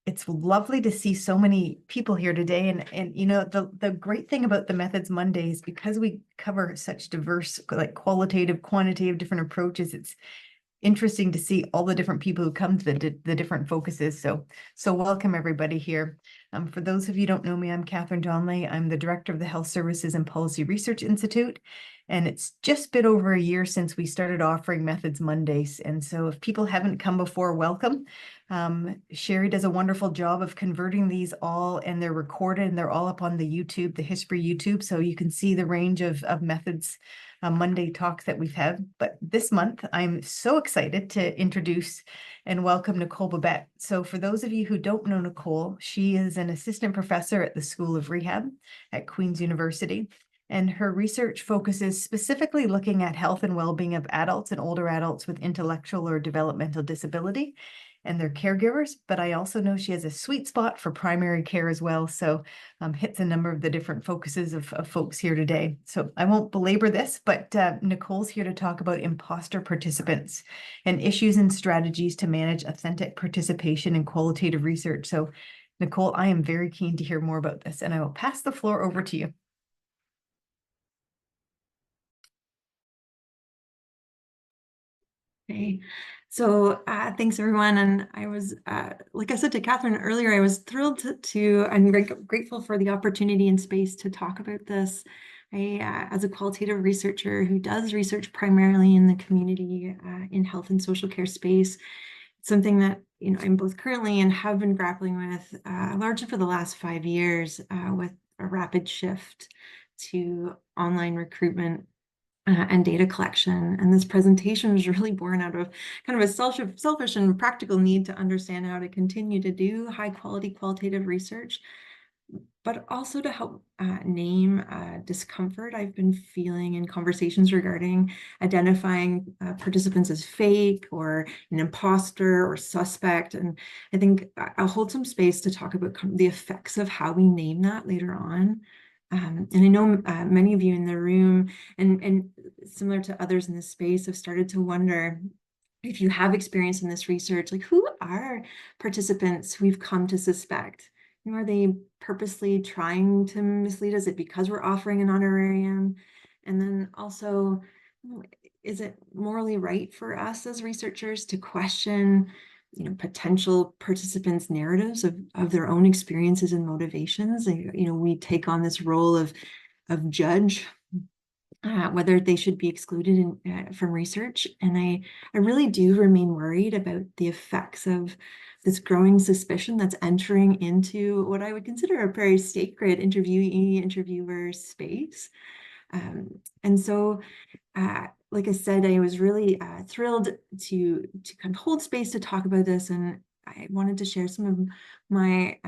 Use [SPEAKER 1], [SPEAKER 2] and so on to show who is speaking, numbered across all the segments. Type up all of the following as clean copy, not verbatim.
[SPEAKER 1] It's lovely to see so many people here today. And you know, the great thing about the Methods Mondays, because we cover such diverse, like qualitative, quantitative, different approaches, it's interesting to see all the different people who come to the different focuses. So welcome everybody here. For those of you who don't know me, I'm Catherine Donnelly. I'm the director of the Health Services and Policy Research Institute. And it's just been over a year since we started offering Methods Mondays. And so if people haven't come before, welcome. Sherry does a wonderful job of converting these all, and they're recorded and they're all up on the YouTube, the History YouTube. So you can see the range of methods Monday talks that we've had. But this month, I'm so excited to introduce and welcome Nicole Bobbette. So for those of you who don't know Nicole, she is an assistant professor at the School of Rehab at Queen's University. And her research focuses specifically looking at health and well-being of adults and older adults with intellectual or developmental disability and their caregivers. But I also know she has a sweet spot for primary care as well. So hits a number of the different focuses of folks here today. So I won't belabor this, but Nicole's here to talk about imposter participants and issues and strategies to manage authentic participation in qualitative research. So Nicole, I am very keen to hear more about this, and I will pass the floor over to you.
[SPEAKER 2] Okay, so thanks everyone. And I was, like I said to Catherine earlier, I was thrilled I'm very grateful for the opportunity and space to talk about this. As a qualitative researcher who does research primarily in the community in health and social care space, it's something that I'm both currently and have been grappling with largely for the last 5 years with a rapid shift to online recruitment and data collection. And this presentation was really born out of kind of a selfish and practical need to understand how to continue to do high quality qualitative research, but also to help name discomfort I've been feeling in conversations regarding identifying participants as fake or an imposter or suspect. And I think I'll hold some space to talk about the effects of how we name that later on. And I know many of you in the room and similar to others in this space have started to wonder if you have experience in this research, like who are participants we've come to suspect? Are they purposely trying to mislead us? Is it because we're offering an honorarium? And then also, is it morally right for us as researchers to question potential participants' narratives of their own experiences and motivations? We take on this role of judge, whether they should be excluded from research. And I really do remain worried about the effects of this growing suspicion that's entering into what I would consider a very sacred interviewee-interviewer space. And so, like I said, I was really thrilled to kind of hold space to talk about this, and I wanted to share some of my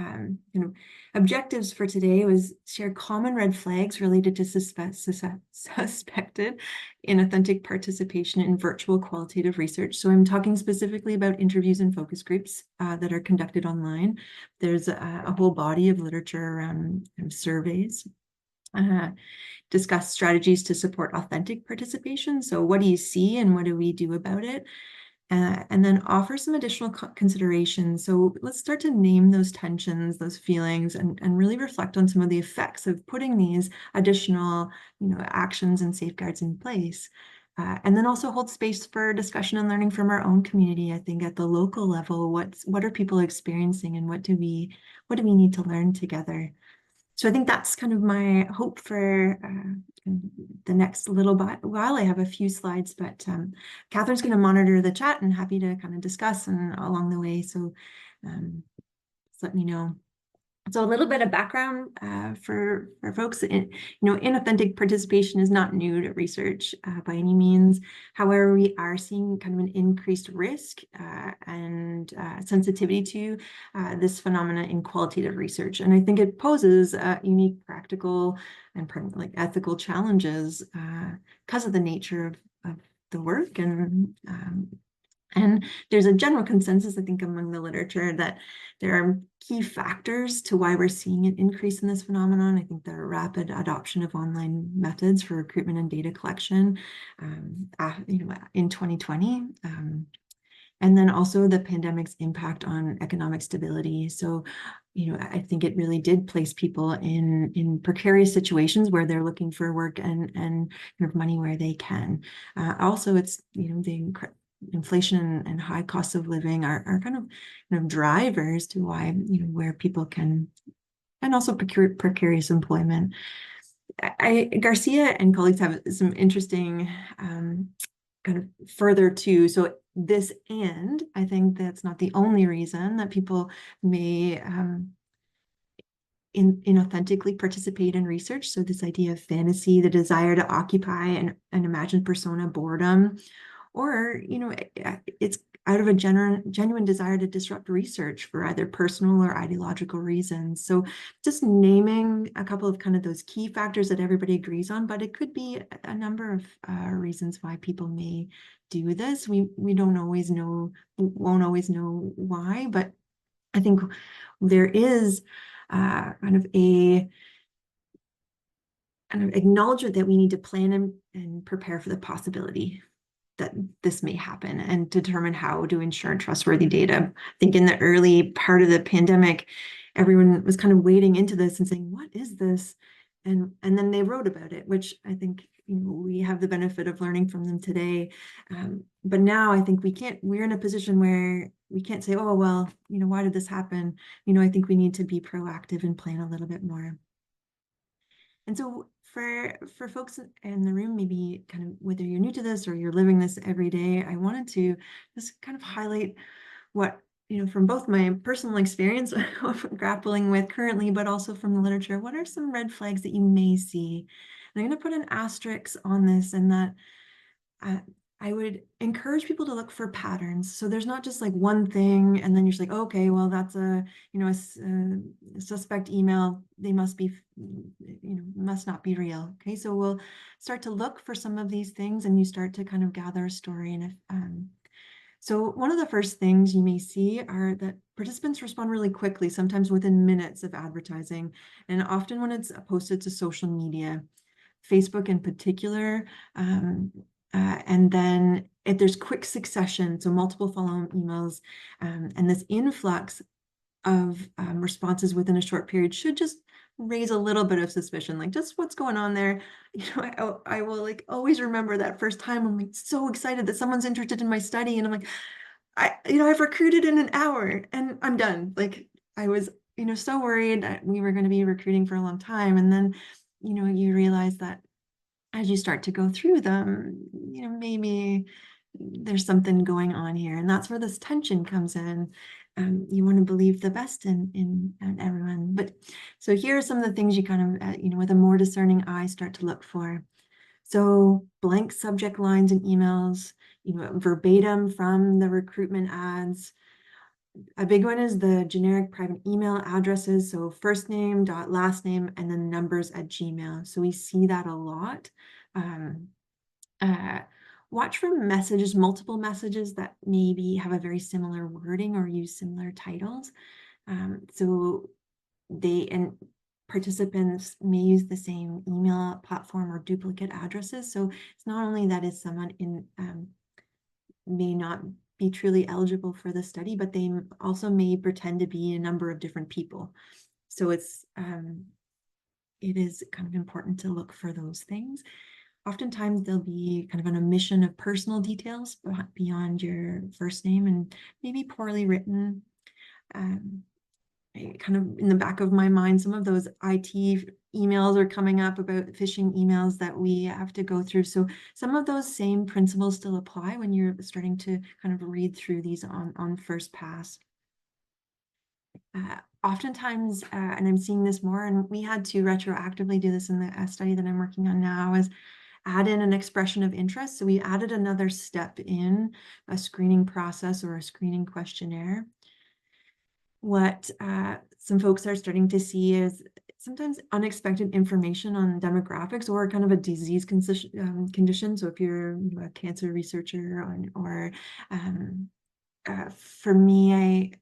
[SPEAKER 2] objectives for today. Was share common red flags related to suspected inauthentic participation in virtual qualitative research. So I'm talking specifically about interviews and focus groups that are conducted online. There's a whole body of literature around surveys. Discuss strategies to support authentic participation. So what do you see and what do we do about it? And then offer some additional considerations. So let's start to name those tensions, those feelings, and really reflect on some of the effects of putting these additional actions and safeguards in place. And then also hold space for discussion and learning from our own community. I think at the local level, what are people experiencing and what do we need to learn together? So I think that's kind of my hope for the next little while. I have a few slides, but Catherine's going to monitor the chat and happy to kind of discuss and along the way. So just let me know. So a little bit of background for folks. Inauthentic participation is not new to research by any means. However, we are seeing kind of an increased risk and sensitivity to this phenomena in qualitative research. And I think it poses unique practical and ethical challenges because of the nature of the work. And there's a general consensus, I think, among the literature that there are key factors to why we're seeing an increase in this phenomenon. I think the rapid adoption of online methods for recruitment and data collection, in 2020. And then also the pandemic's impact on economic stability. So, I think it really did place people in precarious situations where they're looking for work and kind of money where they can. Also, it's, the inflation and high costs of living are kind of drivers to why, where people can, and also precarious employment. Garcia and colleagues have some interesting kind of further to, so this, and I think that's not the only reason that people may inauthentically participate in research. So this idea of fantasy, the desire to occupy an imagined persona, boredom, or, it's out of a genuine desire to disrupt research for either personal or ideological reasons. So just naming a couple of kind of those key factors that everybody agrees on, but it could be a number of reasons why people may do this. We don't always know, won't always know why, but I think there is kind of a acknowledgement that we need to plan and prepare for the possibility that this may happen and determine how to ensure trustworthy data. I think in the early part of the pandemic, everyone was kind of wading into this and saying, what is this? And then they wrote about it, which I think we have the benefit of learning from them today. But now I think we're in a position where we can't say, oh, well, why did this happen? I think we need to be proactive and plan a little bit more. And so for folks in the room, maybe kind of whether you're new to this or you're living this every day, I wanted to just kind of highlight what, from both my personal experience of grappling with currently, but also from the literature, what are some red flags that you may see? And I'm going to put an asterisk on this, and that I would encourage people to look for patterns. So there's not just like one thing, and then you're just like, okay, well, that's a suspect email. They must be, must not be real. Okay, so we'll start to look for some of these things, and you start to kind of gather a story. And if so one of the first things you may see are that participants respond really quickly, sometimes within minutes of advertising, and often when it's posted to social media, Facebook in particular. And then if there's quick succession, so multiple follow-up emails, and this influx of responses within a short period should just raise a little bit of suspicion, like just what's going on there. I will like always remember that first time I'm like so excited that someone's interested in my study, and I'm like, I've recruited in an hour and I'm done. Like I was, so worried that we were going to be recruiting for a long time, and then, you realize that as you start to go through them, maybe there's something going on here, and that's where this tension comes in. You want to believe the best in everyone, but so here are some of the things you kind of, with a more discerning eye, start to look for. So blank subject lines in emails, verbatim from the recruitment ads. A big one is the generic private email addresses. So first name dot last name and then numbers at Gmail. So we see that a lot. Watch for messages, multiple messages that maybe have a very similar wording or use similar titles. So participants may use the same email platform or duplicate addresses. So it's not only that is someone may not be truly eligible for the study, but they also may pretend to be a number of different people. So it is kind of important to look for those things. Oftentimes there'll be kind of an omission of personal details beyond your first name, and maybe poorly written. Kind of in the back of my mind, some of those IT emails are coming up about phishing emails that we have to go through. So some of those same principles still apply when you're starting to kind of read through these on first pass. Oftentimes, and I'm seeing this more, and we had to retroactively do this in the study that I'm working on now, is add in an expression of interest. So we added another step in a screening process or a screening questionnaire. What some folks are starting to see is sometimes unexpected information on demographics or kind of a disease condition. So if you're a cancer researcher, or for me,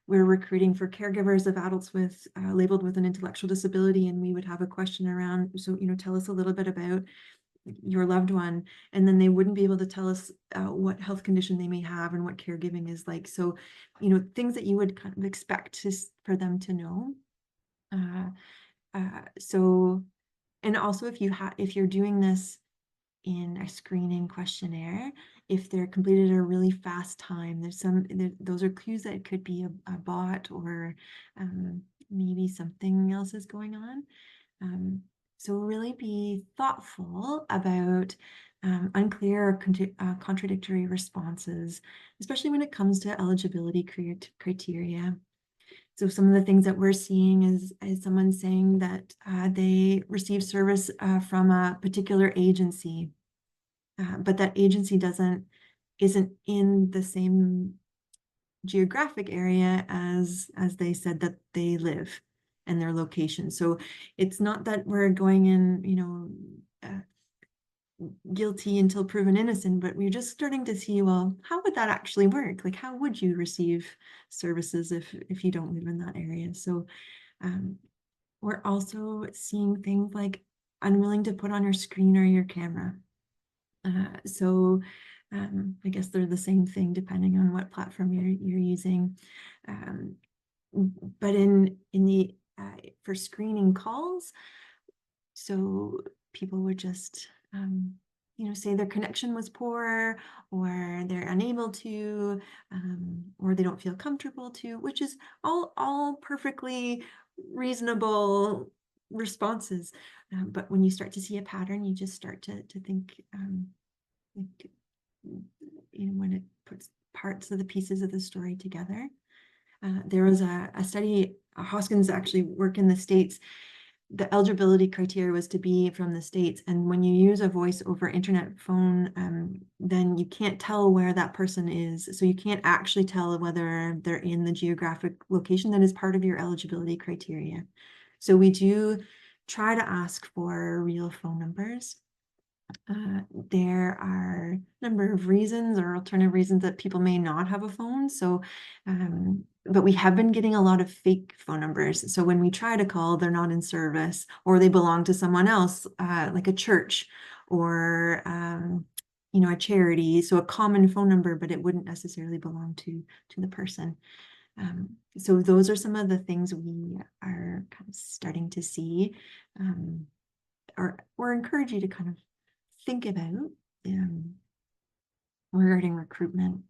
[SPEAKER 2] we're recruiting for caregivers of adults with labeled with an intellectual disability, and we would have a question around, so tell us a little bit about your loved one, and then they wouldn't be able to tell us what health condition they may have and what caregiving is like. So, things that you would kind of expect for them to know. So, and also if you're doing this in a screening questionnaire, if they're completed at a really fast time, those are clues that it could be a bot, or maybe something else is going on. So really be thoughtful about unclear or contradictory responses, especially when it comes to eligibility criteria. So some of the things that we're seeing is someone saying that they receive service from a particular agency, but that agency isn't in the same geographic area as they said that they live and their location. So it's not that we're going in, guilty until proven innocent, but we're just starting to see, well, how would that actually work? Like, how would you receive services if you don't live in that area? So we're also seeing things like unwilling to put on your screen or your camera. So I guess they're the same thing depending on what platform you're using. But in the for screening calls, so people would just say their connection was poor, or they're unable to, or they don't feel comfortable to, which is all perfectly reasonable responses. But when you start to see a pattern, you just start to think, when it puts parts of the pieces of the story together. There was a study, Hoskins actually worked in the States. The eligibility criteria was to be from the States. And when you use a voice over internet phone, then you can't tell where that person is. So you can't actually tell whether they're in the geographic location that is part of your eligibility criteria. So we do try to ask for real phone numbers. There are a number of reasons or alternative reasons that people may not have a phone. So, but we have been getting a lot of fake phone numbers. So when we try to call, they're not in service, or they belong to someone else, like a church or, a charity. So a common phone number, but it wouldn't necessarily belong to the person. So those are some of the things we are kind of starting to see, or encourage you to kind of think about regarding recruitment.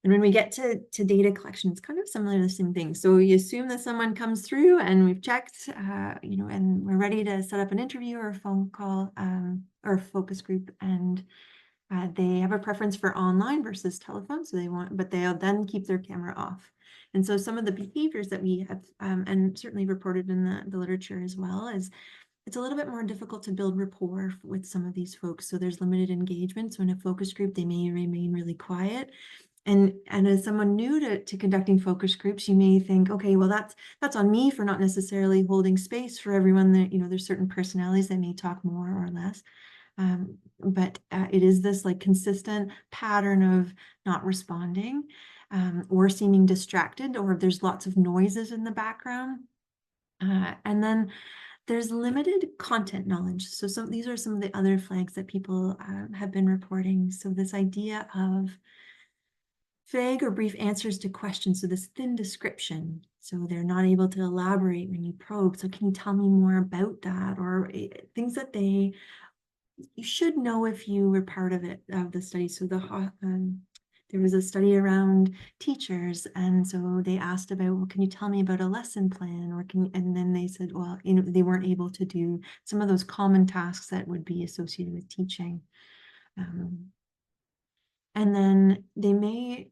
[SPEAKER 2] And when we get to data collection, it's kind of similar to the same thing. So you assume that someone comes through and we've checked, and we're ready to set up an interview or a phone call or a focus group, and they have a preference for online versus telephone. So but they'll then keep their camera off. And so some of the behaviors that we have, and certainly reported in the literature as well, is it's a little bit more difficult to build rapport with some of these folks. So there's limited engagement. So in a focus group, they may remain really quiet. And as someone new to conducting focus groups, you may think, okay, well, that's on me for not necessarily holding space for everyone. That there's certain personalities that may talk more or less. But it is this like consistent pattern of not responding, or seeming distracted, or there's lots of noises in the background. And then there's limited content knowledge. So these are some of the other flags that people have been reporting. So this idea of vague or brief answers to questions. So this thin description. So they're not able to elaborate when you probe. So can you tell me more about that? Or things that you should know if you were part of the study. So there was a study around teachers, and so they asked about, well, can you tell me about a lesson plan, or and then they said, well, they weren't able to do some of those common tasks that would be associated with teaching. And then they may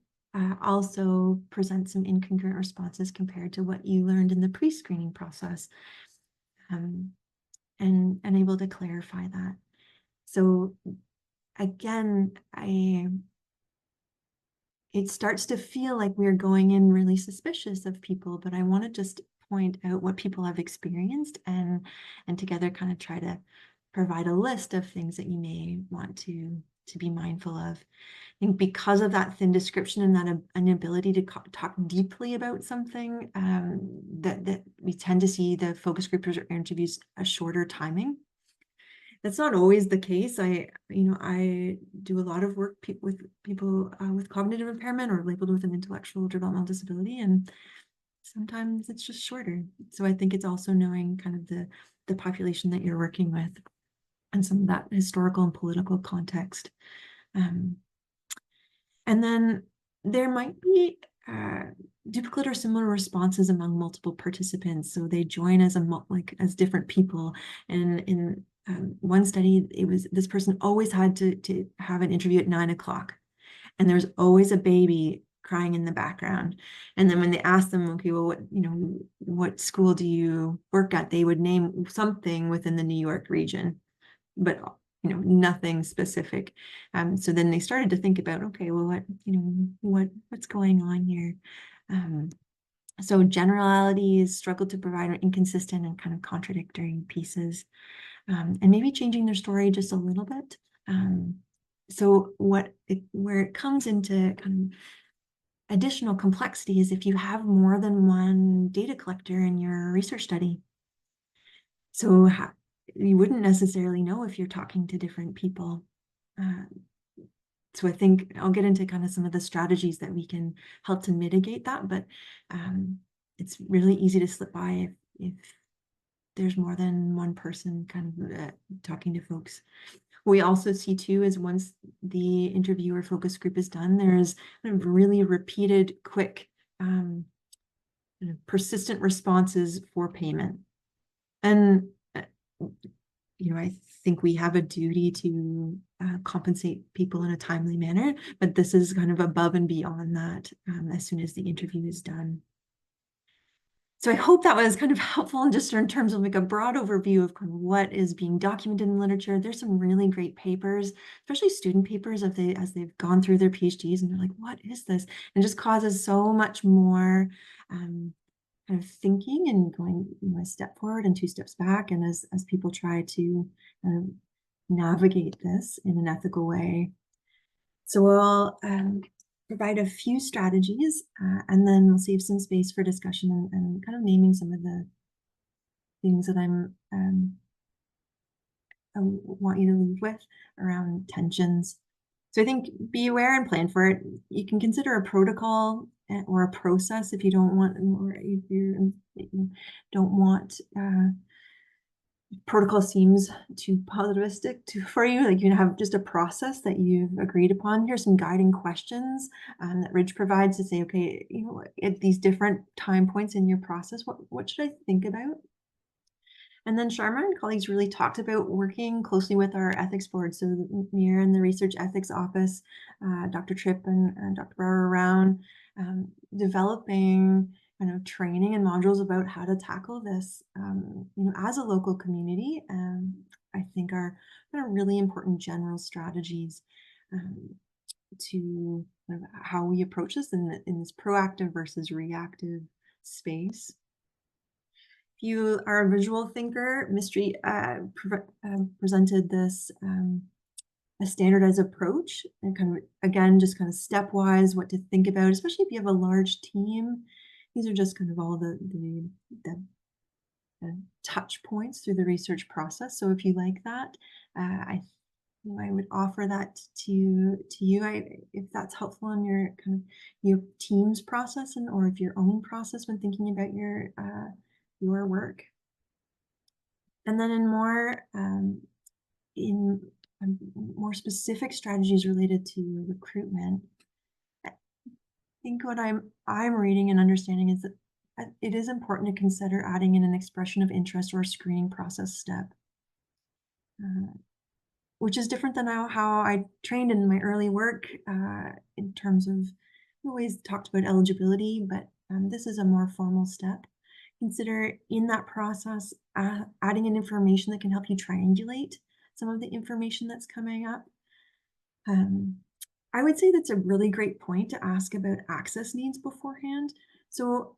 [SPEAKER 2] also present some incongruent responses compared to what you learned in the pre-screening process, and able to clarify that. So again, it starts to feel like we're going in really suspicious of people, but I want to just point out what people have experienced and together kind of try to provide a list of things that you may want to be mindful of. I think because of that thin description and that inability to talk deeply about something, that we tend to see the focus group interviews a shorter timing. That's not always the case. I do a lot of work with people with cognitive impairment or labeled with an intellectual or developmental disability, and sometimes it's just shorter. So I think it's also knowing kind of the population that you're working with and some of that historical and political context. And then there might be duplicate or similar responses among multiple participants. So they join as as different people. And in one study, it was this person always had to have an interview at 9 o'clock. And there's always a baby crying in the background. And then when they asked them, okay, well, what school do you work at? They would name something within the New York region, but nothing specific. So then they started to think about, okay, well, what's going on here? So generalities struggle to provide inconsistent and kind of contradictory pieces, and maybe changing their story just a little bit. So where it comes into kind of additional complexity is if you have more than one data collector in your research study. So you wouldn't necessarily know if you're talking to different people. So I think I'll get into kind of some of the strategies that we can help to mitigate that, but it's really easy to slip by if there's more than one person kind of talking to folks. What we also see too is once the interviewer focus group is done, there's kind of really repeated, quick, persistent responses for payment. And I think we have a duty to compensate people in a timely manner, but this is kind of above and beyond that as soon as the interview is done. So I hope that was kind of helpful and just in terms of like a broad overview of kind of what is being documented in literature. There's some really great papers, especially student papers as they've gone through their PhDs and they're like, what is this? And it just causes so much more kind of thinking and going a step forward and two steps back. And as people try to navigate this in an ethical way. So we'll provide a few strategies and then we'll save some space for discussion and kind of naming some of the things that I want you to leave with around tensions. So I think be aware and plan for it. You can consider a protocol or a process if you don't want, or if you don't want protocol seems too positivistic for you. Like you have just a process that you've agreed upon. Here's some guiding questions that Ridge provides to say, okay, at these different time points in your process, what should I think about? And then Sharma and colleagues really talked about working closely with our ethics board. So Mir and the Research Ethics Office, Dr. Tripp and Dr. Brower around developing kind of training and modules about how to tackle this, as a local community. I think are kind of really important general strategies to kind of how we approach this in this proactive versus reactive space. If you are a visual thinker, Mystery presented this a standardized approach and kind of, again, just kind of stepwise what to think about, especially if you have a large team. These are just kind of all the touch points through the research process. So if you like that, I would offer that to you. If that's helpful in your kind of your team's process or if your own process when thinking about your work. And then in more specific strategies related to recruitment, I think what I'm reading and understanding is that it is important to consider adding in an expression of interest or a screening process step, which is different than how I trained in my early work in terms of, we always talked about eligibility, but this is a more formal step. Consider in that process adding in information that can help you triangulate some of the information that's coming up. I would say that's a really great point to ask about access needs beforehand. So,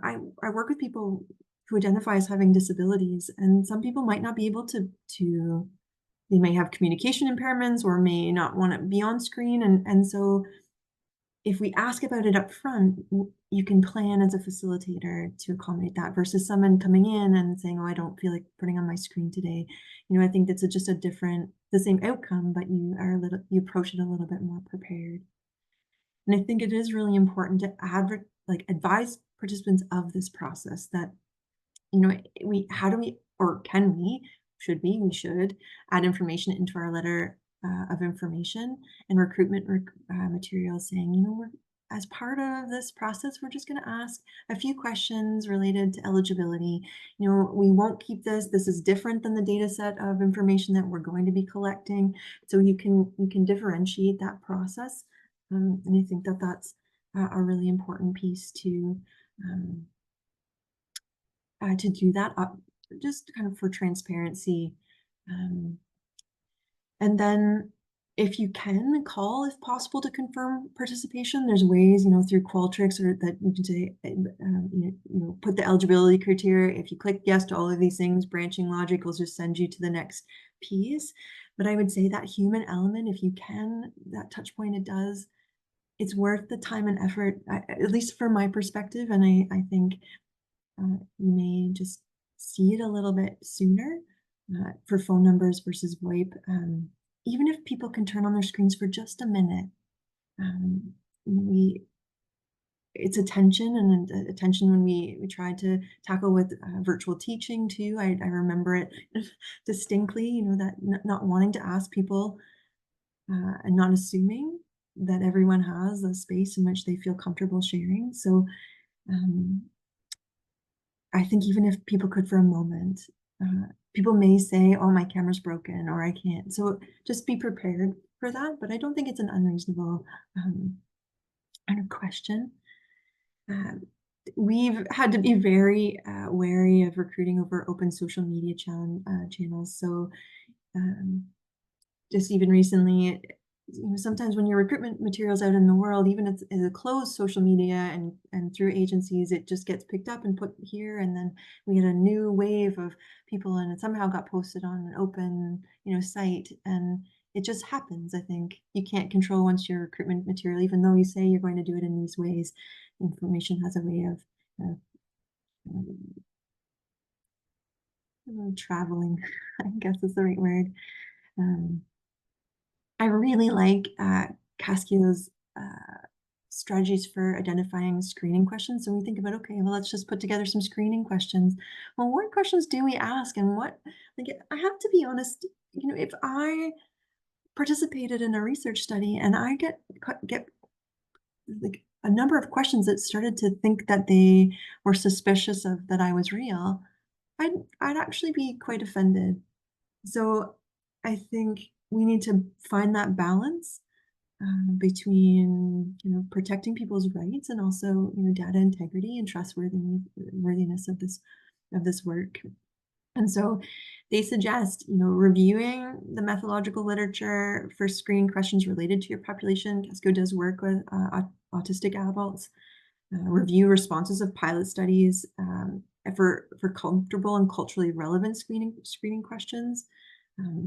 [SPEAKER 2] I work with people who identify as having disabilities, and some people might not be able to they may have communication impairments or may not want to be on screen. And so if we ask about it up front, you can plan as a facilitator to accommodate that versus someone coming in and saying, oh, I don't feel like putting on my screen today. I think that's just a different, the same outcome, but you approach it a little bit more prepared. And I think it is really important to advise participants of this process that, how do we, or can we, we should add information into our letter of information and recruitment materials saying, as part of this process, we're just going to ask a few questions related to eligibility. We won't keep this. This is different than the data set of information that we're going to be collecting. So you can differentiate that process. And I think that that's a really important piece to do that, just kind of for transparency. And then if you can call, if possible, to confirm participation, there's ways, through Qualtrics, or that you can say, put the eligibility criteria. If you click yes to all of these things, branching logic will just send you to the next piece. But I would say that human element, if you can, that touch point, it's worth the time and effort, at least from my perspective. And I think you may just see it a little bit sooner for phone numbers versus VoIP. Even if people can turn on their screens for just a minute, it's attention, and attention when we tried to tackle with virtual teaching too. I remember it distinctly, that not wanting to ask people and not assuming that everyone has a space in which they feel comfortable sharing. So I think even if people could for a moment, people may say, oh, my camera's broken, or I can't. So just be prepared for that. But I don't think it's an unreasonable kind of question. We've had to be very wary of recruiting over open social media channels. So just even recently, sometimes when your recruitment materials out in the world, even if it's a closed social media and through agencies, it just gets picked up and put here, and then we get a new wave of people, and it somehow got posted on an open, site, and it just happens. I think you can't control once your recruitment material, even though you say you're going to do it in these ways, information has a way of traveling, I guess is the right word. I really like Cascio's strategies for identifying screening questions. So we think about, okay, well, let's just put together some screening questions. Well, what questions do we ask, and what? I have to be honest. If I participated in a research study and I get like a number of questions that started to think that they were suspicious of that I was real, I'd actually be quite offended. So I think we need to find that balance between protecting people's rights and also data integrity and trustworthiness of this work. And so they suggest reviewing the methodological literature for screening questions related to your population. Cascio does work with autistic adults. Review responses of pilot studies for comfortable and culturally relevant screening questions.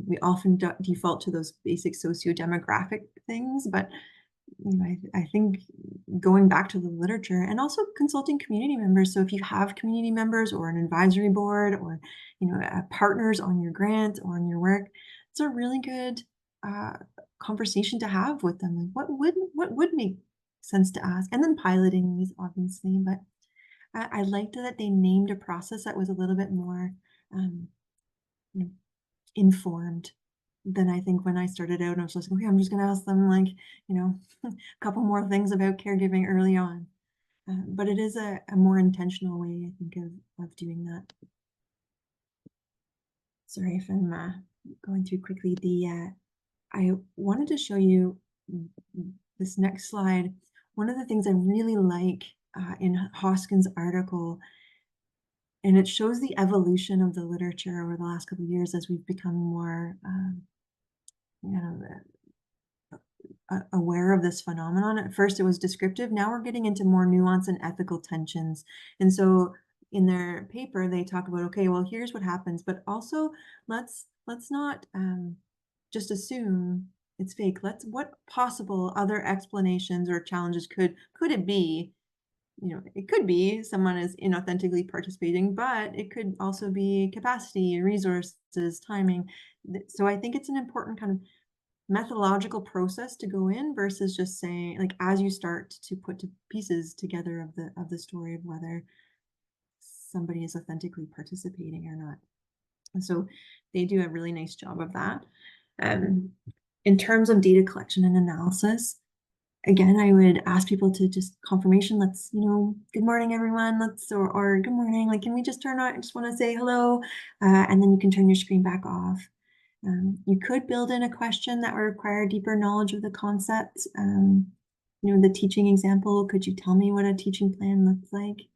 [SPEAKER 2] We often default to those basic socio-demographic things, but I think going back to the literature and also consulting community members. So if you have community members or an advisory board or partners on your grant or on your work, it's a really good conversation to have with them. Like what would make sense to ask, and then piloting these, obviously. But I liked that they named a process that was a little bit more informed than I think when I started out. I was just like, okay, I'm just going to ask them a couple more things about caregiving early on. But it is a more intentional way, I think, of doing that. Sorry if I'm going through quickly. I wanted to show you this next slide. One of the things I really like in Hoskin's article, and it shows the evolution of the literature over the last couple of years as we've become more aware of this phenomenon. At first it was descriptive. Now we're getting into more nuance and ethical tensions. And so in their paper, they talk about, okay, well, here's what happens, but also let's not just assume it's fake. What possible other explanations or challenges could it be? It could be someone is inauthentically participating, but it could also be capacity, resources, timing. So I think it's an important kind of methodological process to go in versus just saying, like, as you start to put pieces together of the story of whether somebody is authentically participating or not. And so they do a really nice job of that. In terms of data collection and analysis, again, I would ask people to just confirmation. Let's, good morning, everyone. Or good morning. Like, can we just turn on? I just want to say hello. And then you can turn your screen back off. You could build in a question that would require deeper knowledge of the concept. The teaching example, could you tell me what a teaching plan looks like?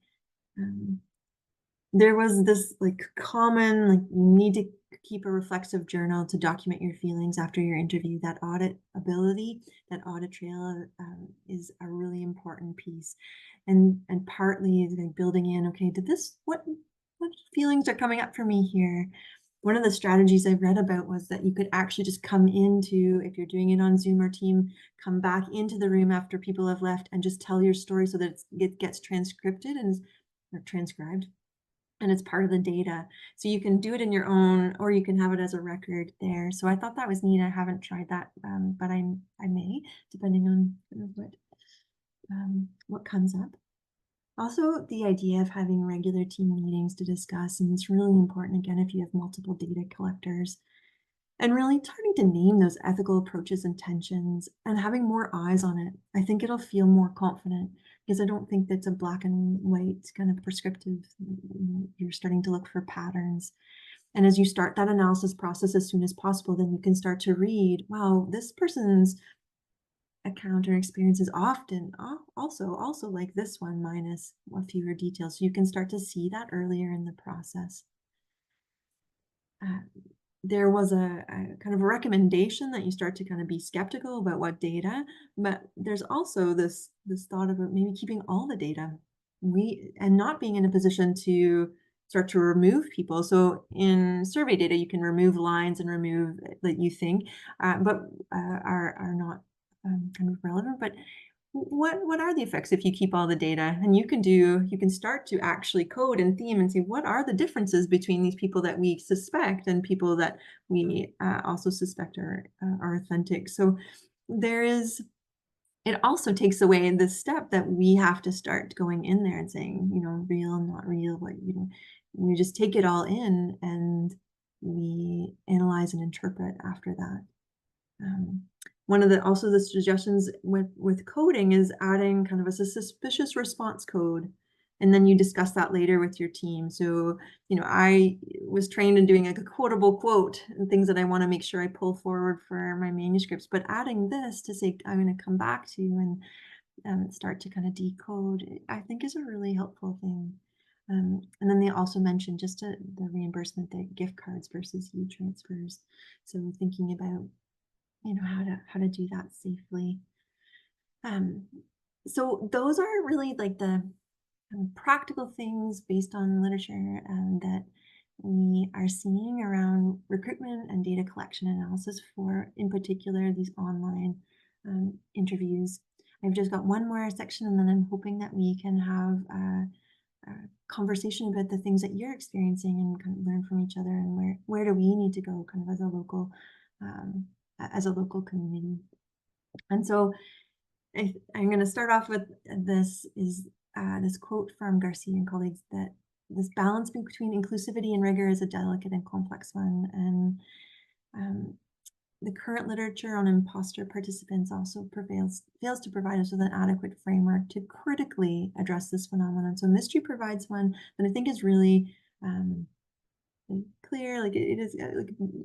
[SPEAKER 2] There was this common, you need to keep a reflexive journal to document your feelings after your interview. That audit ability, that audit trail is a really important piece. And partly building in, okay, what feelings are coming up for me here? One of the strategies I read about was that you could actually just come into, if you're doing it on Zoom or Team, come back into the room after people have left and just tell your story so that it gets transcribed and it's part of the data. So you can do it in your own, or you can have it as a record there. So I thought that was neat. I haven't tried that, but I may, depending on what comes up. Also, the idea of having regular team meetings to discuss, and it's really important, again, if you have multiple data collectors, and really starting to name those ethical approaches and tensions and having more eyes on it. I think it'll feel more confident because I don't think that's a black and white kind of prescriptive. You're starting to look for patterns. And as you start that analysis process as soon as possible, then you can start to read, wow, this person's account or experience is often also like this one, minus a fewer details. So you can start to see that earlier in the process. There was a kind of a recommendation that you start to kind of be skeptical about what data, but there's also this thought about maybe keeping all the data and not being in a position to start to remove people. So in survey data, you can remove lines and remove that you think, but are not kind of relevant. But what are the effects if you keep all the data? And you can start to actually code and theme and say, what are the differences between these people that we suspect and people that we also suspect are authentic? So it also takes away the step that we have to start going in there and saying, real, not real, we just take it all in and we analyze and interpret after that. One of the suggestions with coding is adding kind of a suspicious response code, and then you discuss that later with your team. So, I was trained in doing a quotable quote and things that I want to make sure I pull forward for my manuscripts, but adding this to say, I'm going to come back to you and start to kind of decode, I think is a really helpful thing. And then they also mentioned just the reimbursement, the gift cards versus e-transfers. So thinking about how to do that safely. So those are really like the practical things based on literature that we are seeing around recruitment and data collection analysis for, in particular, these online interviews. I've just got one more section, and then I'm hoping that we can have a conversation about the things that you're experiencing and kind of learn from each other, and where do we need to go kind of as a local community. And so I'm going to start off with this quote from Garcia and colleagues, that this balance between inclusivity and rigor is a delicate and complex one. And the current literature on imposter participants also fails to provide us with an adequate framework to critically address this phenomenon. So mystery provides one that I think is really clear, like it is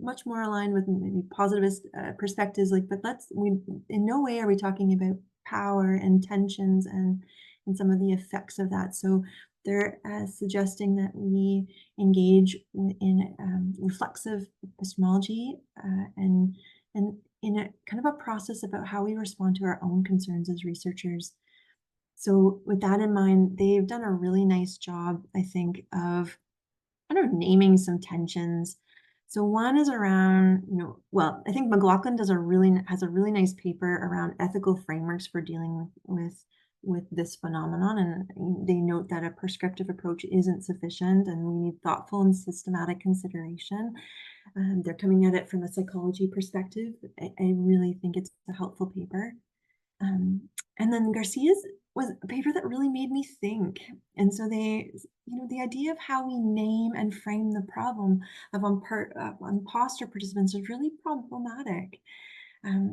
[SPEAKER 2] much more aligned with maybe positivist perspectives, but in no way are we talking about power and tensions and some of the effects of that. So they're suggesting that we engage in reflexive epistemology and in a kind of a process about how we respond to our own concerns as researchers. So with that in mind, they've done a really nice job, I think, of kind of naming some tensions So one is around, well, I think McLaughlin has a really nice paper around ethical frameworks for dealing with this phenomenon, and they note that a prescriptive approach isn't sufficient, and we need thoughtful and systematic consideration. They're coming at it from a psychology perspective. I really think it's a helpful paper. And then Garcia's was a paper that really made me think. And so the idea of how we name and frame the problem of imposter participants is really problematic.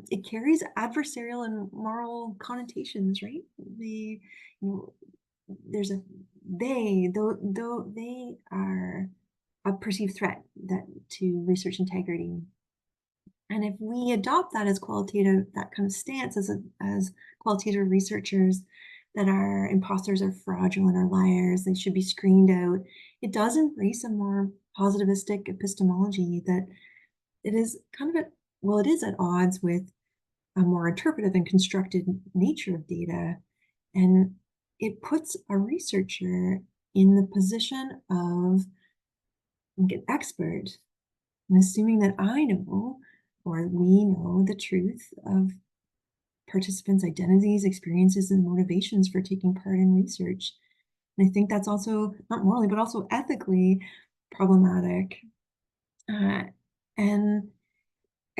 [SPEAKER 2] It carries adversarial and moral connotations, right? There's though they are a perceived threat to research integrity. And if we adopt that as qualitative, that kind of stance as qualitative researchers, that our imposters are fraudulent or liars, they should be screened out, it does embrace a more positivistic epistemology that it is it is at odds with a more interpretive and constructed nature of data. And it puts a researcher in the position of an expert, and assuming that I know or we know the truth of participants' identities, experiences, and motivations for taking part in research. And I think that's also not morally, but also ethically problematic. And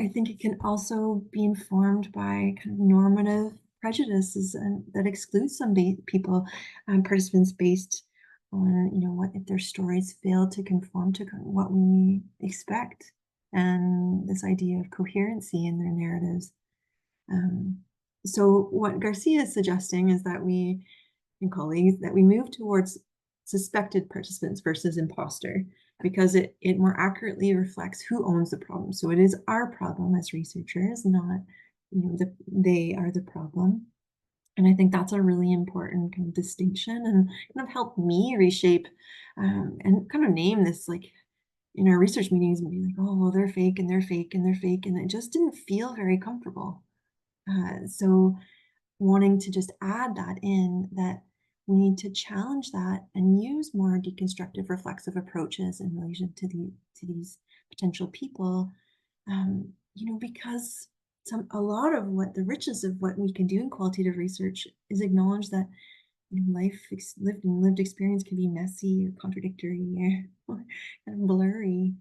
[SPEAKER 2] I think it can also be informed by kind of normative prejudices and that excludes some people, participants based on, what if their stories fail to conform to what we expect, and this idea of coherency in their narratives. So what Garcia is suggesting is that and colleagues, that we move towards suspected participants versus imposter, because it more accurately reflects who owns the problem. So it is our problem as researchers, not they are the problem. And I think that's a really important kind of distinction, and kind of helped me reshape and kind of name this, like in our research meetings, and be like, oh, well, they're fake and they're fake and they're fake. And it just didn't feel very comfortable. So wanting to just add that in, that we need to challenge that and use more deconstructive reflexive approaches in relation to these potential people, because a lot of what the richness of what we can do in qualitative research is acknowledge that lived experience can be messy or contradictory or kind of blurry,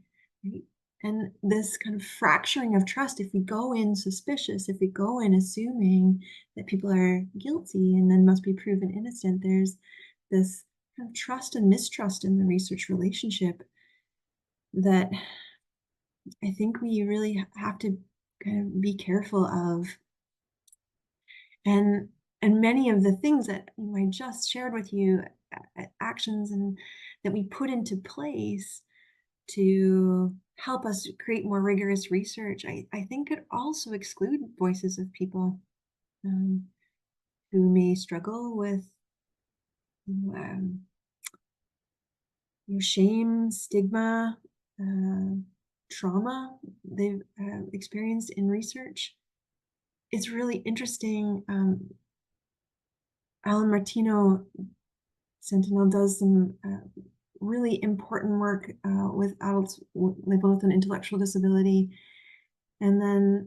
[SPEAKER 2] right? And this kind of fracturing of trust, if we go in suspicious, if we go in assuming that people are guilty and then must be proven innocent, there's this kind of trust and mistrust in the research relationship that I think we really have to kind of be careful of. And many of the things that I just shared with you, actions and that we put into place to help us create more rigorous research, I think could also exclude voices of people who may struggle with shame, stigma, trauma they've experienced in research. It's really interesting. Alan Martino Sentinel does some really important work with adults living with an intellectual disability, and then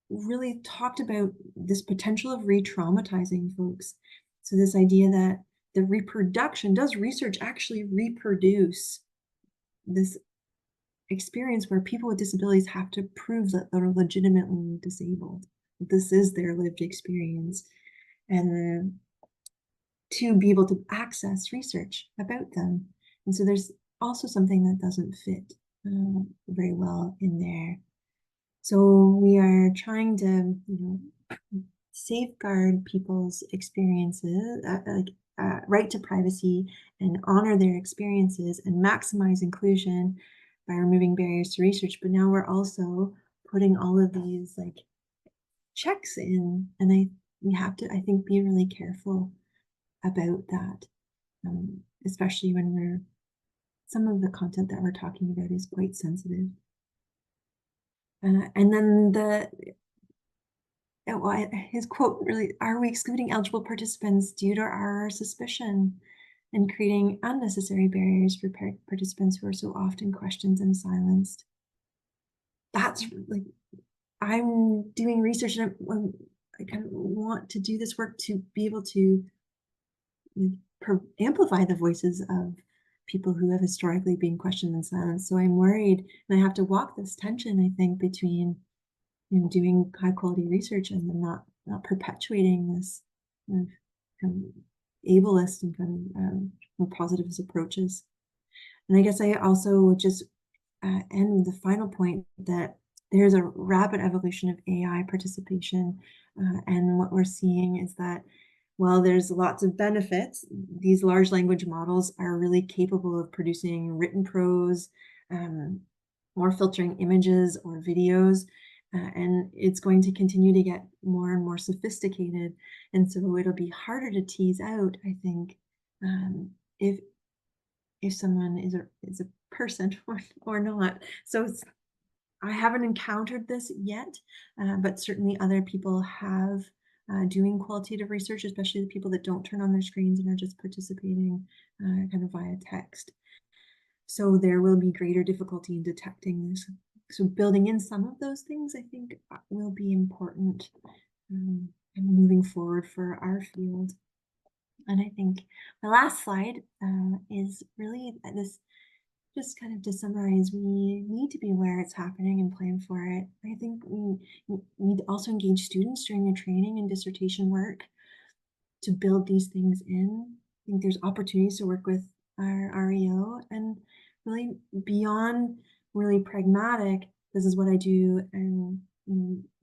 [SPEAKER 2] really talked about this potential of re-traumatizing folks. So this idea that the reproduction, does research actually reproduce this experience where people with disabilities have to prove that they're legitimately disabled? This is their lived experience, and to be able to access research about them. And so there's also something that doesn't fit very well in there. So we are trying to, safeguard people's experiences, right to privacy, and honor their experiences and maximize inclusion by removing barriers to research. But now we're also putting all of these checks in, and we have to, I think, be really careful about that, especially when some of the content that we're talking about is quite sensitive. And then his quote really, are we excluding eligible participants due to our suspicion and creating unnecessary barriers for participants who are so often questioned and silenced? that's like, I'm doing research and I kind of want to do this work to be able to amplify the voices of people who have historically been questioned and silenced. So I'm worried, and I have to walk this tension, I think, between doing high quality research and then not perpetuating this kind of ableist and kind of more positivist approaches. And I guess I also would just end with the final point that there's a rapid evolution of AI participation. And what we're seeing is that while there's lots of benefits, these large language models are really capable of producing written prose, or filtering images or videos. And it's going to continue to get more and more sophisticated. And so it'll be harder to tease out, I think, if someone is a person or not. So I haven't encountered this yet, but certainly other people have, doing qualitative research, especially the people that don't turn on their screens and are just participating kind of via text. So there will be greater difficulty in detecting this. So building in some of those things, I think, will be important and moving forward for our field. And I think my last slide is really this, just kind of to summarize, we need to be aware it's happening and plan for it. I think we need to also engage students during their training and dissertation work to build these things in. I think there's opportunities to work with our REO, and really beyond really pragmatic, this is what I do and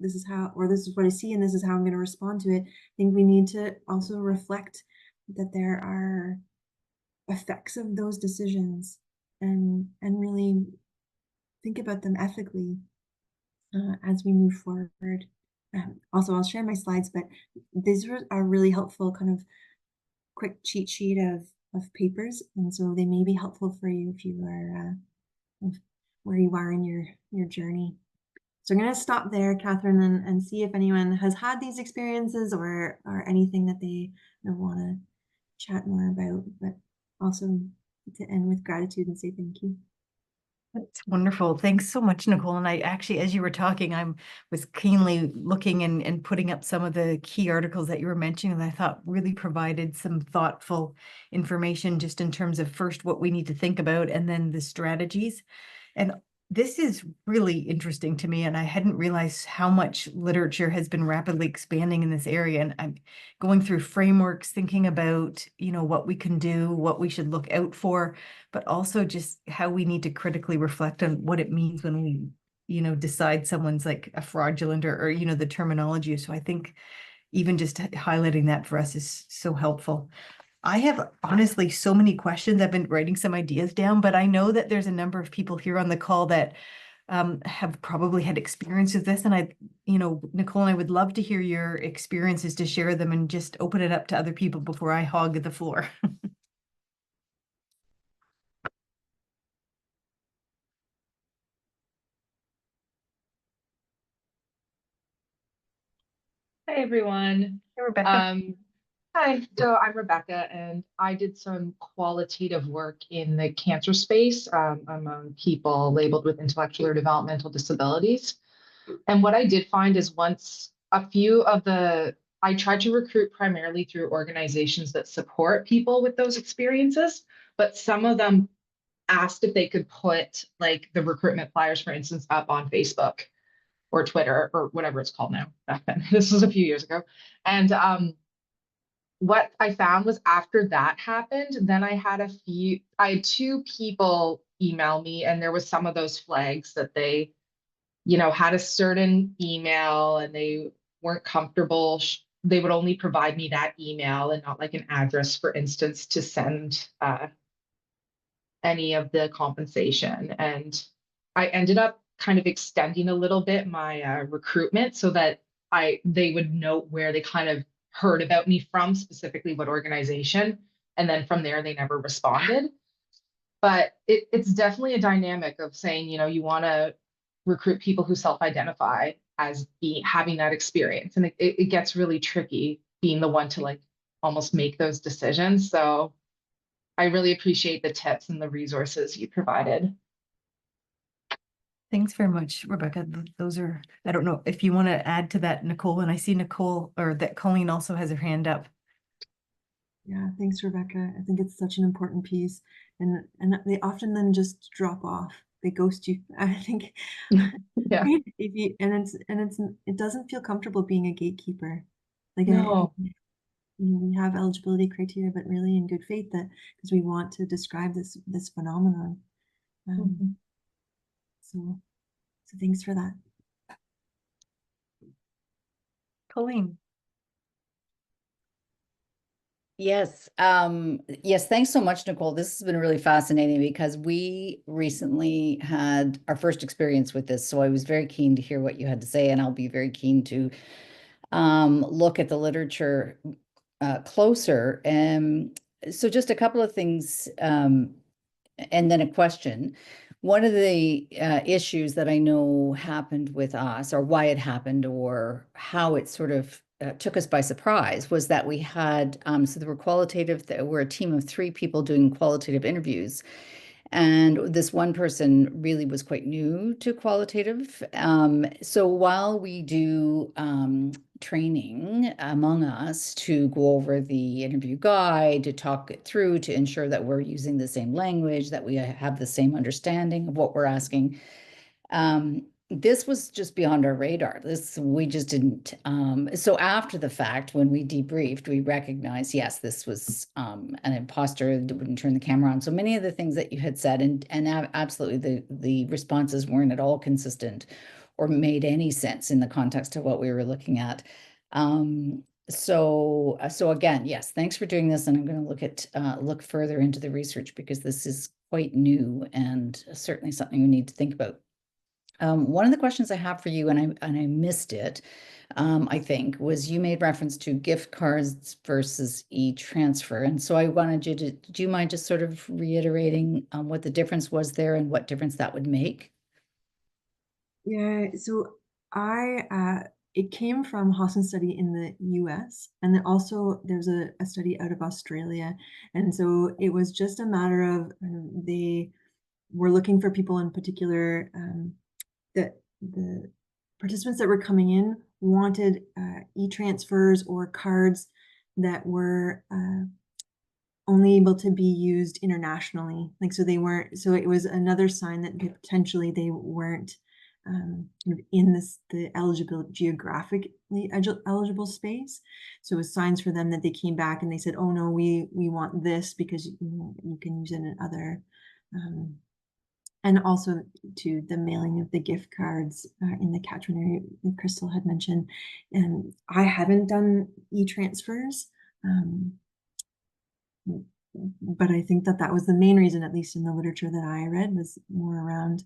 [SPEAKER 2] this is how, or this is what I see and this is how I'm going to respond to it. I think we need to also reflect that there are effects of those decisions and really think about them ethically as we move forward. Also, I'll share my slides, but these are really helpful, kind of quick cheat sheet of papers, and so they may be helpful for you if you are where you are in your journey. So I'm going to stop there, Catherine, and see if anyone has had these experiences or anything that they want to chat more about, but also to end with gratitude and say thank you.
[SPEAKER 1] That's wonderful. Thanks so much, Nicole. And I actually, as you were talking, I was keenly looking and putting up some of the key articles that you were mentioning that I thought really provided some thoughtful information just in terms of first what we need to think about and then the strategies. And this is really interesting to me, and I hadn't realized how much literature has been rapidly expanding in this area. And I'm going through frameworks, thinking about, what we can do, what we should look out for, but also just how we need to critically reflect on what it means when we, decide someone's like a fraudulent or the terminology. So I think even just highlighting that for us is so helpful. I have honestly so many questions. I've been writing some ideas down, but I know that there's a number of people here on the call that have probably had experience with this. And Nicole and I would love to hear your experiences, to share them and just open it up to other people before I hog the floor.
[SPEAKER 3] Hi, everyone.
[SPEAKER 1] Hey, Rebecca.
[SPEAKER 3] Hi, so I'm Rebecca, and I did some qualitative work in the cancer space among people labeled with intellectual or developmental disabilities. And what I did find is I tried to recruit primarily through organizations that support people with those experiences, but some of them asked if they could put like the recruitment flyers, for instance, up on Facebook or Twitter or whatever it's called now back then. This was a few years ago. And what I found was after that happened, then I had two people email me, and there was some of those flags that they, had a certain email and they weren't comfortable. They would only provide me that email and not like an address, for instance, to send any of the compensation. And I ended up kind of extending a little bit my recruitment so that they would know where they kind of heard about me from, specifically what organization. And then from there, they never responded. But it's definitely a dynamic of saying, you want to recruit people who self-identify as having that experience. And it gets really tricky being the one to like almost make those decisions. So I really appreciate the tips and the resources you provided.
[SPEAKER 1] Thanks very much, Rebecca. Those are, I don't know if you want to add to that, Nicole, and I see Nicole, or that Colleen also has her hand up.
[SPEAKER 2] Yeah, thanks, Rebecca. I think it's such an important piece, and they often then just drop off. They ghost you. I think
[SPEAKER 3] Yeah.
[SPEAKER 2] if you it doesn't feel comfortable being a gatekeeper. Like
[SPEAKER 3] No.
[SPEAKER 2] we have eligibility criteria, but really in good faith that because we want to describe this phenomenon.
[SPEAKER 3] Mhm.
[SPEAKER 2] So thanks for that.
[SPEAKER 1] Colleen.
[SPEAKER 4] Yes. Yes. Thanks so much, Nicole. This has been really fascinating because we recently had our first experience with this. So I was very keen to hear what you had to say, and I'll be very keen to look at the literature closer. So just a couple of things, and then a question. One of the issues that I know happened with us, or why it happened, or how it sort of took us by surprise, was that we had, so there were we're a team of 3 people doing qualitative interviews. And this one person really was quite new to qualitative. So while we do training among us to go over the interview guide, to talk it through, to ensure that we're using the same language, that we have the same understanding of what we're asking, this was just beyond our radar. We just didn't. So after the fact, when we debriefed, we recognized, yes, this was an imposter that wouldn't turn the camera on. So many of the things that you had said, and absolutely the responses weren't at all consistent or made any sense in the context of what we were looking at. So again, yes, thanks for doing this, and I'm going to look further into the research because this is quite new and certainly something we need to think about. One of the questions I have for you, and I missed it, I think, was you made reference to gift cards versus e-transfer. And so I wanted you to, do you mind just sort of reiterating what the difference was there and what difference that would make?
[SPEAKER 2] Yeah, so it came from Hassan's study in the US, and then also there's a study out of Australia. And so it was just a matter of they were looking for people in particular that the participants that were coming in wanted e-transfers or cards that were only able to be used internationally. Like, so they weren't, so it was another sign that potentially they weren't in the geographically eligible space. So it was signs for them that they came back and they said, oh no, we want this because you can use it in other, and also to the mailing of the gift cards in the catchment area that Crystal had mentioned. And I haven't done e-transfers, but I think that was the main reason, at least in the literature that I read, was more around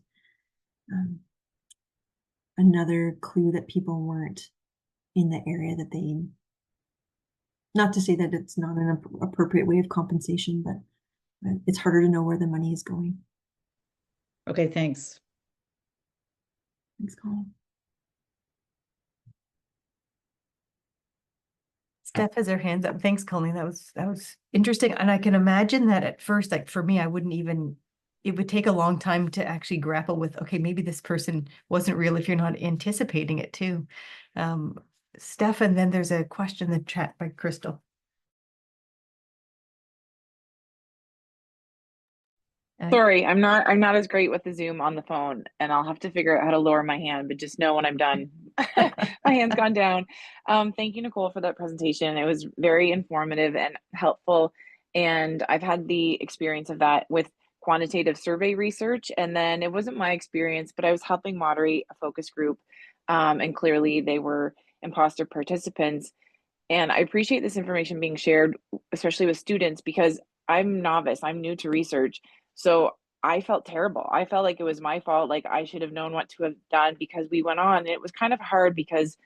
[SPEAKER 2] another clue that people weren't in the area that they, not to say that it's not an appropriate way of compensation, but it's harder to know where the money is going.
[SPEAKER 4] Okay, thanks.
[SPEAKER 2] Thanks, Colin.
[SPEAKER 1] Steph has her hands up. Thanks, Colleen. That was interesting. And I can imagine that at first, like for me, it would take a long time to actually grapple with, okay, maybe this person wasn't real if you're not anticipating it too. Steph, and then there's a question in the chat by Crystal.
[SPEAKER 5] Sorry, I'm not as great with the Zoom on the phone, and I'll have to figure out how to lower my hand, but just know when I'm done. My hand's gone down. Thank you, Nicole, for that presentation. It was very informative and helpful, and I've had the experience of that with quantitative survey research, and then it wasn't my experience, but I was helping moderate a focus group, and clearly they were imposter participants. And I appreciate this information being shared, especially with students, because I'm novice, I'm new to research. So I felt terrible. I felt like it was my fault. Like I should have known what to have done because we went on. And it was kind of hard because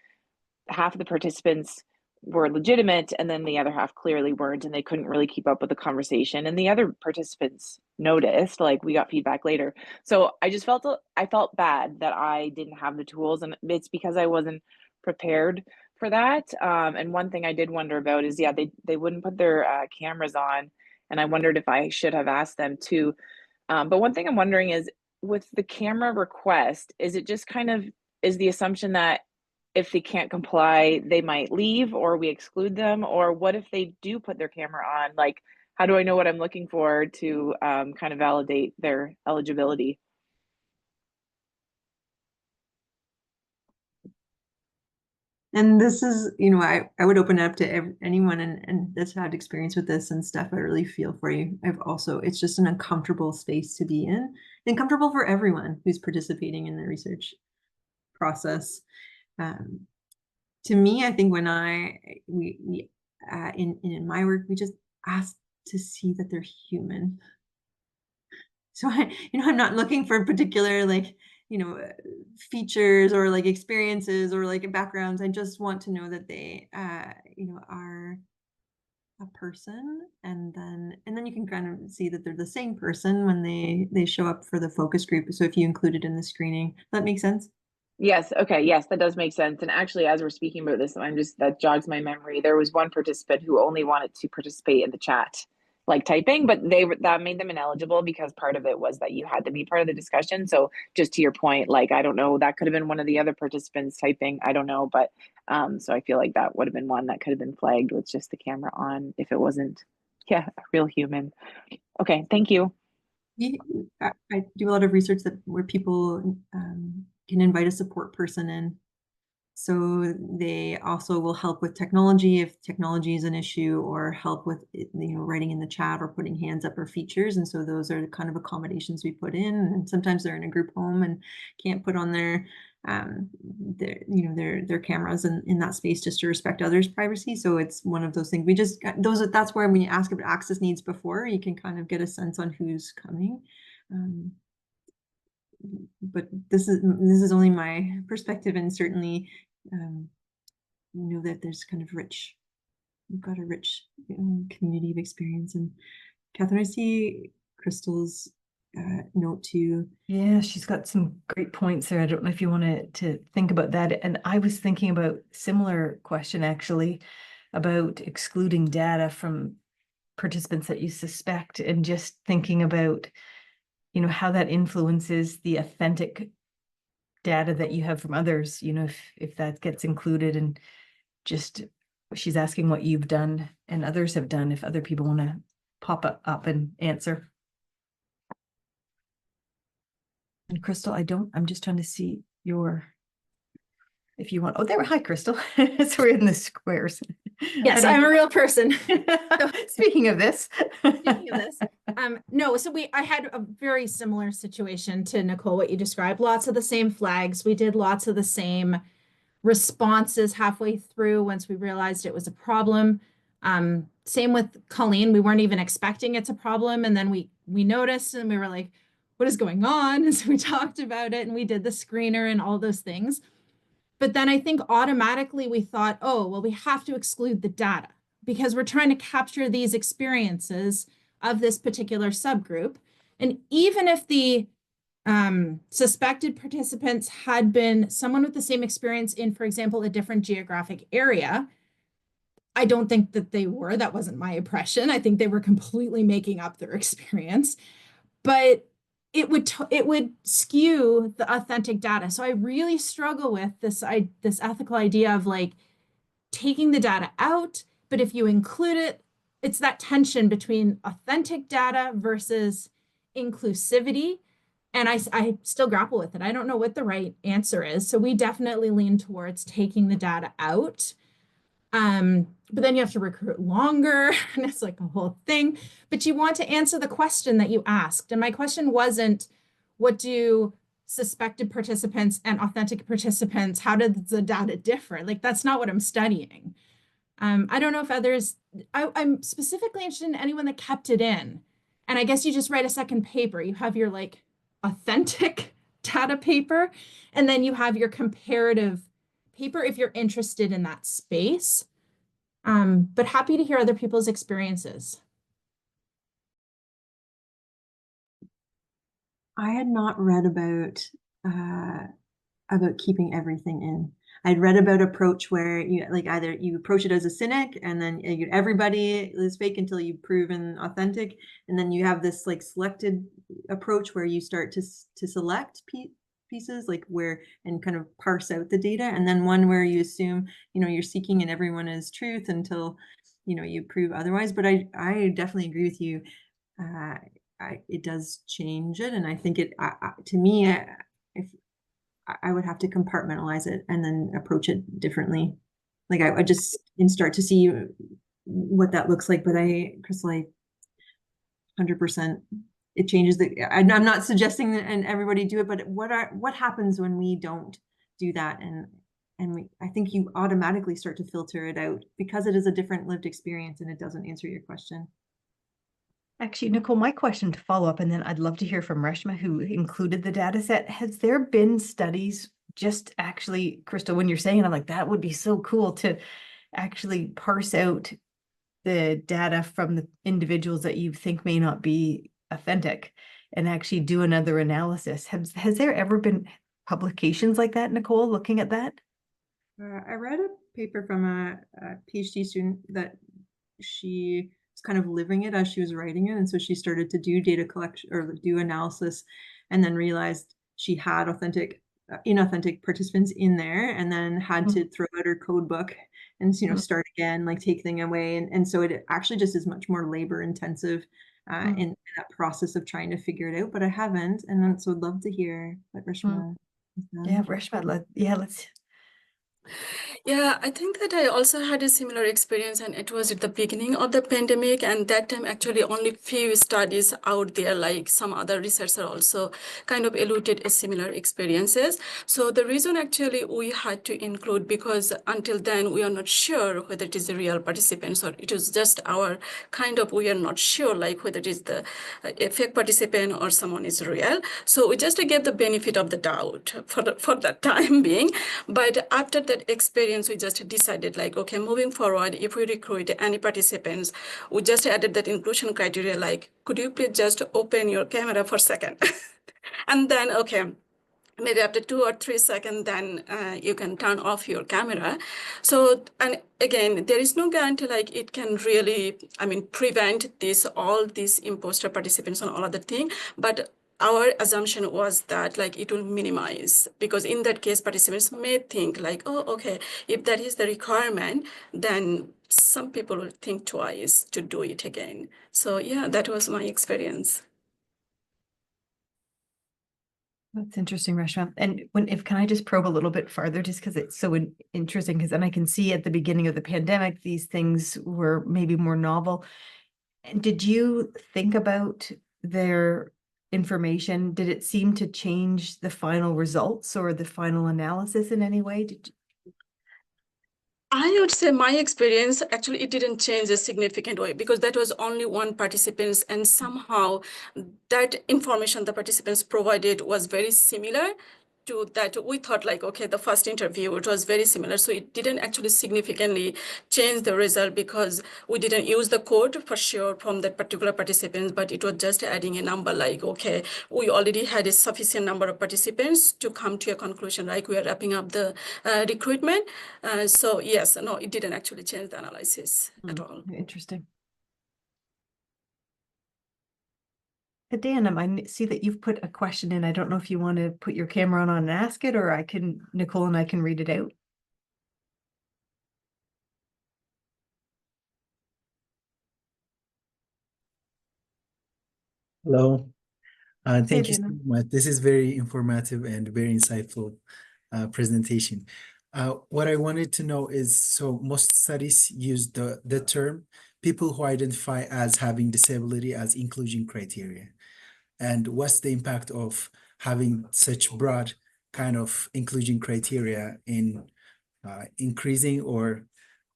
[SPEAKER 5] half of the participants were legitimate and then the other half clearly weren't, and they couldn't really keep up with the conversation. And the other participants noticed, like we got feedback later. So I felt bad that I didn't have the tools, and it's because I wasn't prepared for that. And one thing I did wonder about is, yeah, they wouldn't put their cameras on, and I wondered if I should have asked them to. But one thing I'm wondering is, with the camera request, is it just kind of, is the assumption that if they can't comply, they might leave or we exclude them? Or what if they do put their camera on? Like, how do I know what I'm looking for to kind of validate their eligibility?
[SPEAKER 2] And this is, you know, I would open it up to anyone and that's had experience with this and stuff. I really feel for you. I've also, it's just an uncomfortable space to be in, uncomfortable for everyone who's participating in the research process. To me, I think when we in my work, we just ask to see that they're human. So I'm not looking for particular features or like experiences or like backgrounds. I just want to know that they are a person, and then you can kind of see that they're the same person when they show up for the focus group. So if you include it in the screening, that makes sense.
[SPEAKER 5] Yes. Okay. Yes, that does make sense. And actually, as we're speaking about this, that jogs my memory. There was one participant who only wanted to participate in the chat, like typing, but that made them ineligible because part of it was that you had to be part of the discussion. So just to your point, like, I don't know, that could have been one of the other participants typing. I don't know, but so I feel like that would have been one that could have been flagged with just the camera on if it wasn't, a real human. Okay. Thank you.
[SPEAKER 2] I do a lot of research where people can invite a support person in. So they also will help with technology if technology is an issue, or help with writing in the chat or putting hands up or features. And so those are the kind of accommodations we put in. And sometimes they're in a group home and can't put on their cameras in that space just to respect others' privacy. So it's one of those things. That's where when you ask about access needs before, you can kind of get a sense on who's coming. But this is only my perspective, and certainly know that there's kind of we've got a rich community of experience. And Catherine, I see Crystal's note too.
[SPEAKER 1] Yeah, she's got some great points there. I don't know if you wanted to think about that. And I was thinking about similar question actually about excluding data from participants that you suspect, and just thinking about, how that influences the authentic data that you have from others, if that gets included, and just she's asking what you've done and others have done, if other people want to pop up and answer. And Crystal, I'm just trying to see if you want. Oh, there. Hi, Crystal. So we're in the squares.
[SPEAKER 6] Yes, I'm a real person.
[SPEAKER 1] Speaking of this.
[SPEAKER 6] Speaking of this, no, so I had a very similar situation to Nicole, what you described. Lots of the same flags. We did lots of the same responses halfway through once we realized it was a problem. Same with Colleen. We weren't even expecting it's a problem. And then we noticed and we were like, what is going on? And so we talked about it and we did the screener and all those things. But then I think automatically we thought, oh, well, we have to exclude the data because we're trying to capture these experiences of this particular subgroup. And even if the suspected participants had been someone with the same experience in, for example, a different geographic area, I don't think that they were. That wasn't my impression. I think they were completely making up their experience. But it would skew the authentic data. So I really struggle with this ethical idea of like taking the data out, but if you include it, it's that tension between authentic data versus inclusivity. And I still grapple with it. I don't know what the right answer is. So we definitely lean towards taking the data out. But then you have to recruit longer, and it's like a whole thing. But you want to answer the question that you asked. And my question wasn't, what do suspected participants and authentic participants, how did the data differ? Like, that's not what I'm studying. I don't know if others, I'm specifically interested in anyone that kept it in. And I guess you just write a second paper. You have your like authentic data paper, and then you have your comparative paper if you're interested in that space. But happy to hear other people's experiences.
[SPEAKER 2] I had not read about keeping everything in. I'd read about approach where you like either you approach it as a cynic, and then everybody is fake until you've proven authentic, and then you have this like selected approach where you start to select pieces like where and kind of parse out the data, and then one where you assume you're seeking in everyone is truth until you prove otherwise. But I definitely agree with you. It does change it, and I think it to me if I would have to compartmentalize it and then approach it differently. Like I just start to see what that looks like. But Crystal, 100%, it changes I'm not suggesting that and everybody do it, but what happens when we don't do that? And I think you automatically start to filter it out because it is a different lived experience and it doesn't answer your question.
[SPEAKER 1] Actually, Nicole, my question to follow up, and then I'd love to hear from Reshma, who included the data set. Has there been studies just actually, Crystal, when you're saying it, I'm like, that would be so cool to actually parse out the data from the individuals that you think may not be authentic and actually do another analysis. Has there ever been publications like that, Nicole, looking at that?
[SPEAKER 2] I read a paper from a PhD student that she was kind of living it as she was writing it. And so she started to do data collection or do analysis, and then realized she had inauthentic participants in there, and then had to throw out her code book and start again, like take things away. And so it actually just is much more labor intensive in that process of trying to figure it out. But I haven't, and so I'd love to hear what Reshma has done.
[SPEAKER 1] Yeah, Reshma, let's.
[SPEAKER 7] Yeah, I think that I also had a similar experience, and it was at the beginning of the pandemic. And that time, actually, only few studies out there, like some other researchers also kind of alluded a similar experiences. So the reason actually we had to include, because until then we are not sure whether it is the real participants or it is just our kind of, we are not sure like whether it is the fake participant or someone is real. So we just gave the benefit of the doubt for that time being. But after that experience, we just decided like, okay, moving forward, if we recruit any participants, we just added that inclusion criteria, like, could you please just open your camera for a second? And then, okay, maybe after 2 or 3 seconds, then you can turn off your camera. So, and again, there is no guarantee like it can really, prevent all these imposter participants and all other thing. But our assumption was that like it will minimize, because in that case, participants may think like, oh, okay, if that is the requirement, then some people will think twice to do it again. So yeah, that was my experience.
[SPEAKER 1] That's interesting, Reshma. And can I just probe a little bit farther, just because it's so interesting, because then I can see at the beginning of the pandemic, these things were maybe more novel. And did you think about their information? Did it seem to change the final results or the final analysis in any way?
[SPEAKER 7] I would say my experience, actually, it didn't change a significant way, because that was only one participant, and somehow that information the participants provided was very similar to that. We thought like, okay, the first interview, it was very similar. So it didn't actually significantly change the result, because we didn't use the code for sure from that particular participants, but it was just adding a number like, okay, we already had a sufficient number of participants to come to a conclusion, like we are wrapping up the recruitment. So yes, no, it didn't actually change the analysis at all.
[SPEAKER 1] Interesting. Dan, I see that you've put a question in. I don't know if you want to put your camera on and ask it, or Nicole and I can read it out.
[SPEAKER 8] Hello. Thank
[SPEAKER 1] Hey,
[SPEAKER 8] you so
[SPEAKER 1] Dan.
[SPEAKER 8] much. This is very informative and very insightful presentation. What I wanted to know is, so most studies use the term people who identify as having disability as inclusion criteria. And what's the impact of having such broad kind of inclusion criteria in increasing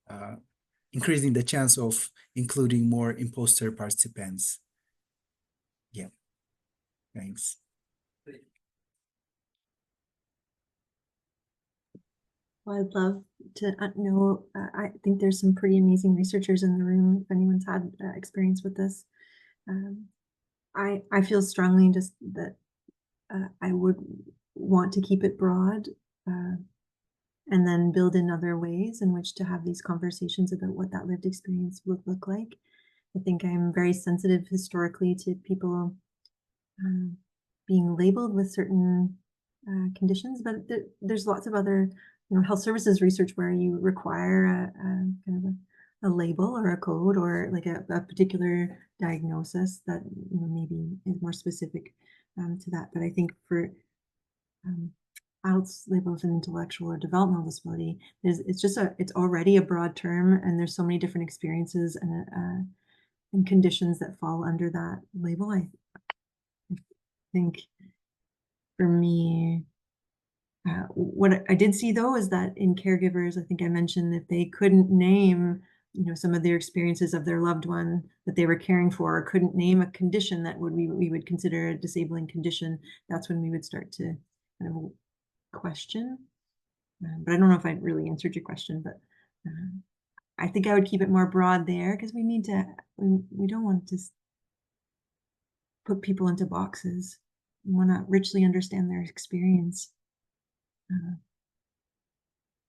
[SPEAKER 8] the chance of including more imposter participants? Yeah, thanks.
[SPEAKER 2] Well, I'd love to know. I think there's some pretty amazing researchers in the room if anyone's had experience with this. I feel strongly just that I would want to keep it broad. and then build in other ways in which to have these conversations about what that lived experience would look like. I think I'm very sensitive historically to people being labeled with certain conditions, but there's lots of other, health services research where you require a kind of a label or a code or like a particular diagnosis that maybe is more specific to that. But I think for adults labeled with an intellectual or developmental disability, it's already a broad term, and there's so many different experiences and conditions that fall under that label. I think for me, what I did see though is that in caregivers, I think I mentioned if they couldn't name, some of their experiences of their loved one that they were caring for, or couldn't name a condition that we would consider a disabling condition, that's when we would start to kind of question. But I don't know if I really answered your question, but I think I would keep it more broad there, because we don't want to put people into boxes. We want to richly understand their experience.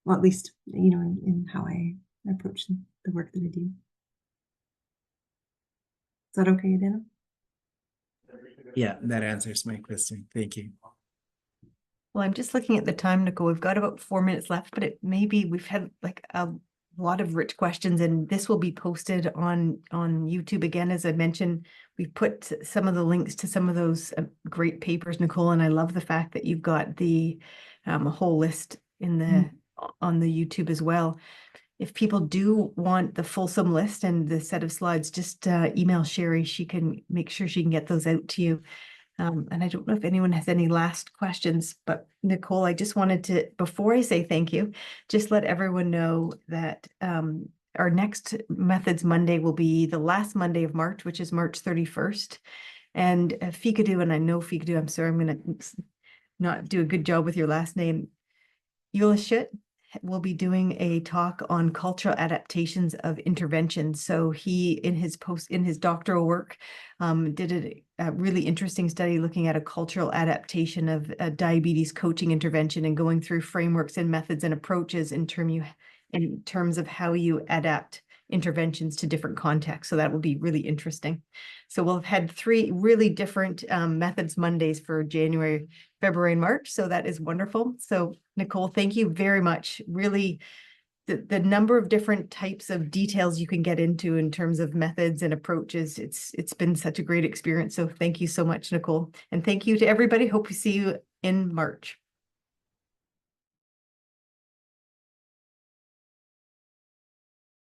[SPEAKER 2] Well, at least, in how I approach the work that I do. Is that okay, Dana?
[SPEAKER 8] Yeah, that answers my question. Thank you.
[SPEAKER 1] Well, I'm just looking at the time, Nicole. We've got about 4 minutes left, but maybe we've had like a lot of rich questions, and this will be posted on YouTube again. As I mentioned, we've put some of the links to some of those great papers, Nicole, and I love the fact that you've got the whole list in the on the YouTube as well. If people do want the fulsome list and the set of slides, just email Sherry. She can make sure she can get those out to you. And I don't know if anyone has any last questions, but Nicole, I just wanted to, before I say thank you, just let everyone know that our next Methods Monday will be the last Monday of March, which is March 31st. And Fikadu, and I know Fikadu, I'm sorry, I'm going to not do a good job with your last name. Yulashit will be doing a talk on cultural adaptations of intervention. So he, in his doctoral work, did a really interesting study looking at a cultural adaptation of diabetes coaching intervention and going through frameworks and methods and approaches in terms of how you adapt interventions to different contexts. So that will be really interesting. So we'll have had 3 really different Methods Mondays for January, February, and March. So that is wonderful. So Nicole, thank you very much. Really, the number of different types of details you can get into in terms of methods and approaches, it's been such a great experience. So thank you so much, Nicole. And thank you to everybody. Hope to see you in March.